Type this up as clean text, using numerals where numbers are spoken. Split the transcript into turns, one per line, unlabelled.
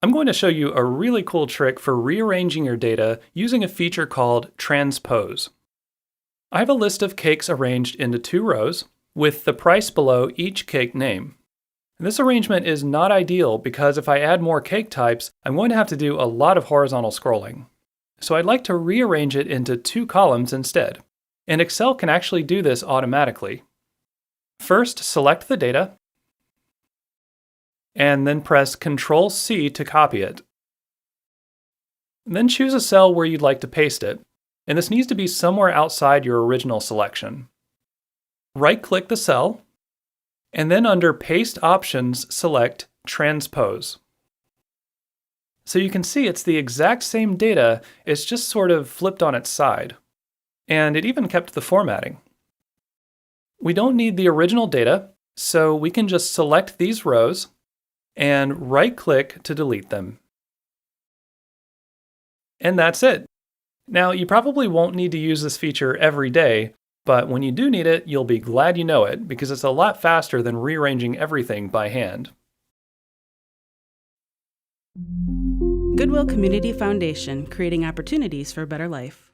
I'm going to show you a really cool trick for rearranging your data using a feature called Transpose. I have a list of cakes arranged into 2 rows, with the price below each cake name. This arrangement is not ideal because if I add more cake types, I'm going to have to do a lot of horizontal scrolling. So I'd like to rearrange it into 2 columns instead. And Excel can actually do this automatically. First, select the data, and then press Ctrl C to copy it. Then choose a cell where you'd like to paste it, and this needs to be somewhere outside your original selection. Right-click the cell, and then under Paste Options, select Transpose. So you can see it's the exact same data, it's just sort of flipped on its side. And it even kept the formatting. We don't need the original data, so we can just select these rows and right-click to delete them. And that's it. Now, you probably won't need to use this feature every day, but when you do need it, you'll be glad you know it because it's a lot faster than rearranging everything by hand.
Goodwill Community Foundation, creating opportunities for a better life.